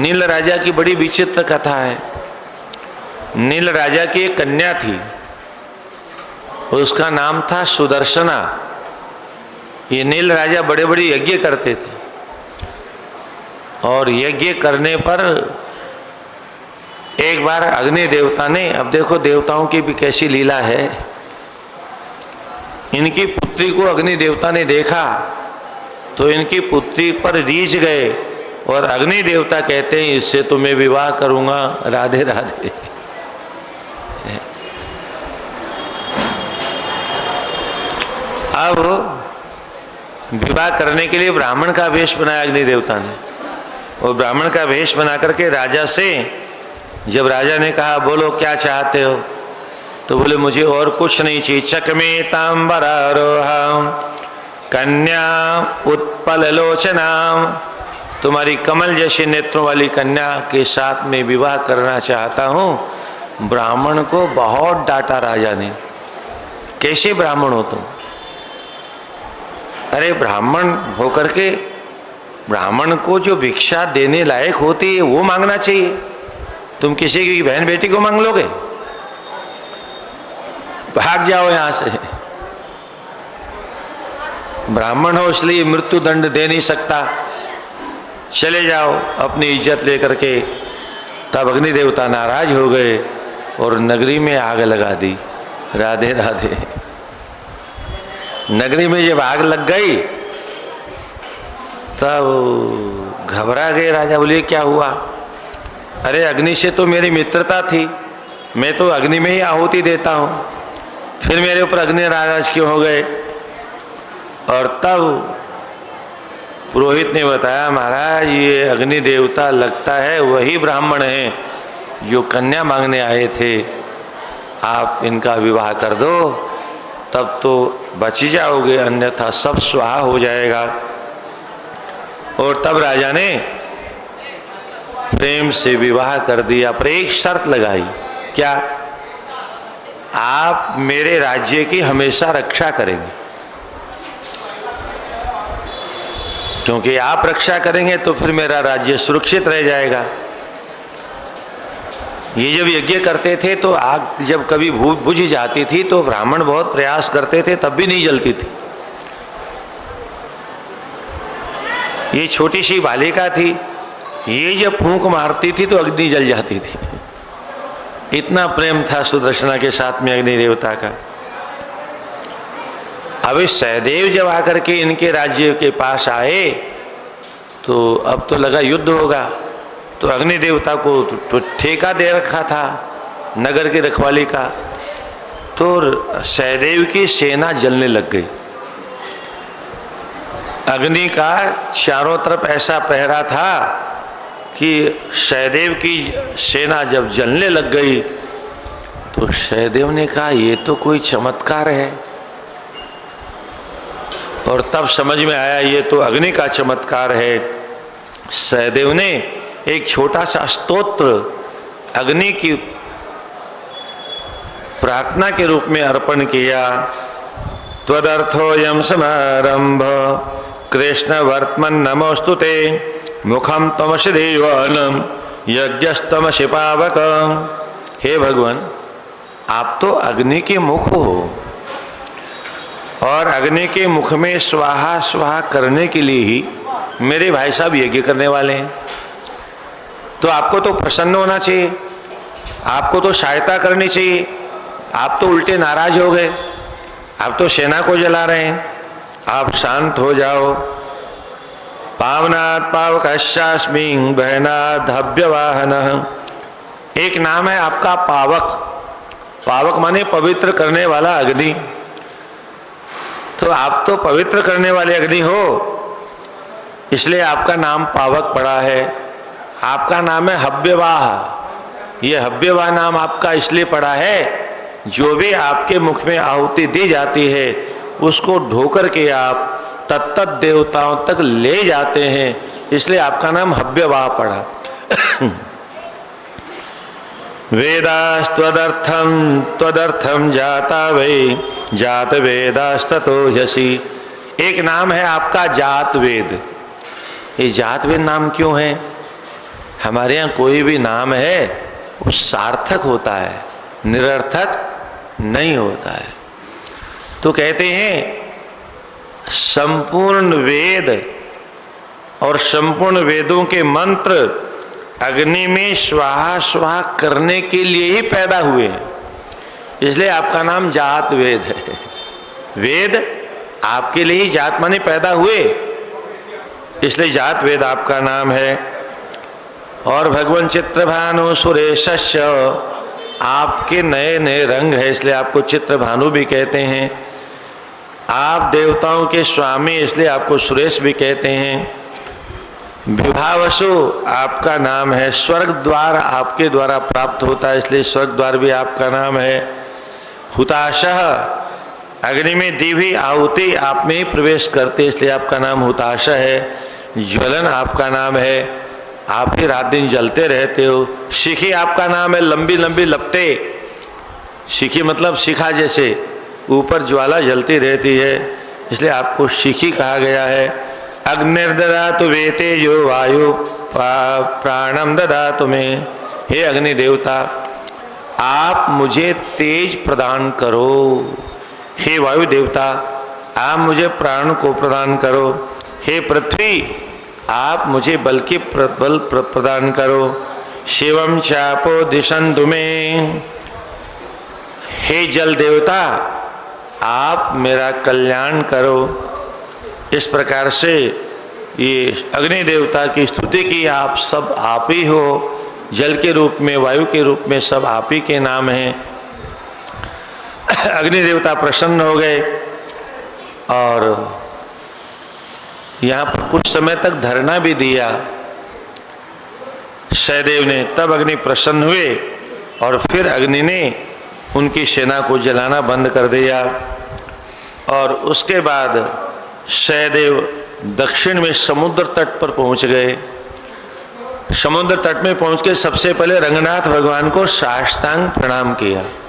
नील राजा की बड़ी विचित्र कथा है। नील राजा की एक कन्या थी, उसका नाम था सुदर्शना। ये नील राजा बड़े बड़े यज्ञ करते थे और यज्ञ करने पर एक बार अग्नि देवता ने, अब देखो देवताओं की भी कैसी लीला है, इनकी पुत्री को अग्नि देवता ने देखा तो इनकी पुत्री पर रीझ गए और अग्नि देवता कहते हैं इससे तो मैं विवाह करूंगा, राधे राधे। अब विवाह करने के लिए ब्राह्मण का वेश बनाया अग्नि देवता ने, और ब्राह्मण का वेश बना करके राजा से, जब राजा ने कहा बोलो क्या चाहते हो, तो बोले मुझे और कुछ नहीं चाहिए। चकमे तांबरारोहाम कन्या उत्पल लोचनाम, तुम्हारी कमल जैसे नेत्रों वाली कन्या के साथ में विवाह करना चाहता हूँ। ब्राह्मण को बहुत डांटा राजा ने, कैसे ब्राह्मण हो तुम? अरे ब्राह्मण होकर के ब्राह्मण को जो भिक्षा देने लायक होती है वो मांगना चाहिए, तुम किसी की बहन बेटी को मांग लोगे? भाग जाओ यहां से। ब्राह्मण हो इसलिए मृत्यु दंड दे नहीं सकता, चले जाओ अपनी इज्जत लेकर के। तब अग्नि देवता नाराज हो गए और नगरी में आग लगा दी। राधे राधे। नगरी में जब आग लग गई तब घबरा गए राजा, बोले क्या हुआ? अरे अग्नि से तो मेरी मित्रता थी, मैं तो अग्नि में ही आहुति देता हूँ, फिर मेरे ऊपर अग्नि नाराज क्यों हो गए? और तब पुरोहित ने बताया महाराज ये अग्नि देवता लगता है वही ब्राह्मण हैं जो कन्या मांगने आए थे, आप इनका विवाह कर दो तब तो बच जाओगे, अन्यथा सब स्वाहा हो जाएगा। और तब राजा ने प्रेम से विवाह कर दिया, पर एक शर्त लगाई। क्या? आप मेरे राज्य की हमेशा रक्षा करेंगे, क्योंकि आप रक्षा करेंगे तो फिर मेरा राज्य सुरक्षित रह जाएगा। ये जब यज्ञ करते थे तो आग जब कभी बुझ जाती थी तो ब्राह्मण बहुत प्रयास करते थे तब भी नहीं जलती थी। ये छोटी सी बालिका थी, ये जब फूंक मारती थी तो अग्नि जल जाती थी। इतना प्रेम था सुदर्शना के साथ में अग्नि देवता का। अब सहदेव जब आकर के इनके राज्य के पास आए तो अब तो लगा युद्ध होगा, तो अग्नि देवता को तो ठेका दे रखा था नगर की रखवाली का, तो सहदेव की सेना जलने लग गई। अग्नि का चारों तरफ ऐसा पहरा था कि सहदेव की सेना जब जलने लग गई तो सहदेव ने कहा ये तो कोई चमत्कार है, और तब समझ में आया ये तो अग्नि का चमत्कार है। सहदेव ने एक छोटा सा स्तोत्र अग्नि की प्रार्थना के रूप में अर्पण किया। त्वदर्थोऽयं समारंभ कृष्ण वर्तमन नमोस्तुते मुखम तमसि देवानम यज्ञस्तमसि पावक। हे भगवान, आप तो अग्नि के मुख हो और अग्नि के मुख में स्वाहा स्वाहा करने के लिए ही मेरे भाई साहब यज्ञ करने वाले हैं, तो आपको तो प्रसन्न होना चाहिए, आपको तो सहायता करनी चाहिए। आप तो उल्टे नाराज हो गए, आप तो सेना को जला रहे हैं, आप शांत हो जाओ। पावनात् पावकश्चास्मि बहनात् हव्यवाहनः। एक नाम है आपका पावक, पावक माने पवित्र करने वाला अग्नि, तो आप तो पवित्र करने वाले अग्नि हो, इसलिए आपका नाम पावक पड़ा है। आपका नाम है हव्यवाह, ये हव्यवाह नाम आपका इसलिए पड़ा है जो भी आपके मुख में आहुति दी जाती है उसको ढोकर के आप तत्त देवताओं तक ले जाते हैं, इसलिए आपका नाम हव्यवाह पड़ा। वेदास्त्वदर्थम त्वदर्थम जाता वै जात वेदास्ततो ह्यसि। एक नाम है आपका जात वेद। ये जात वेद नाम क्यों है? हमारे यहाँ कोई भी नाम है वो सार्थक होता है, निरर्थक नहीं होता है। तो कहते हैं संपूर्ण वेद और संपूर्ण वेदों के मंत्र अग्नि में स्वाहा स्वाहा करने के लिए ही पैदा हुए हैं, इसलिए आपका नाम जात वेद है। वेद आपके लिए ही, जात माने पैदा हुए, इसलिए जात वेद आपका नाम है। और भगवान चित्रभानु सुरेशस्य, आपके नए नए रंग है इसलिए आपको चित्रभानु भी कहते हैं। आप देवताओं के स्वामी इसलिए आपको सुरेश भी कहते हैं। विभावसु आपका नाम है। स्वर्ग द्वार आपके द्वारा प्राप्त होता है इसलिए स्वर्ग द्वार भी आपका नाम है। हुताशः, अग्नि में दी हुई आहुति आप में ही प्रवेश करते इसलिए आपका नाम हुताशः है। ज्वलन आपका नाम है, आप ही रात दिन जलते रहते हो। शिखी आपका नाम है, लंबी लंबी लपटे, शिखी मतलब शिखा जैसे ऊपर ज्वाला जलती रहती है इसलिए आपको शिखी कहा गया है। अग्निर्ददातु वे तेजो वायु प्राणम ददातु मे, हे अग्नि देवता आप मुझे तेज प्रदान करो। हे वायु देवता आप मुझे प्राण को प्रदान करो। हे पृथ्वी आप मुझे बल की बल प्रदान करो। शिवम चापो दिशन्तु मे, हे जल देवता आप मेरा कल्याण करो। इस प्रकार से ये अग्नि देवता की स्तुति की। आप सब आप ही हो, जल के रूप में, वायु के रूप में सब आप ही के नाम हैं। अग्नि देवता प्रसन्न हो गए और यहाँ पर कुछ समय तक धरना भी दिया सहदेव ने, तब अग्नि प्रसन्न हुए और फिर अग्नि ने उनकी सेना को जलाना बंद कर दिया। और उसके बाद सहदेव दक्षिण में समुद्र तट पर पहुंच गए। समुद्र तट में पहुंच के सबसे पहले रंगनाथ भगवान को साष्टांग प्रणाम किया।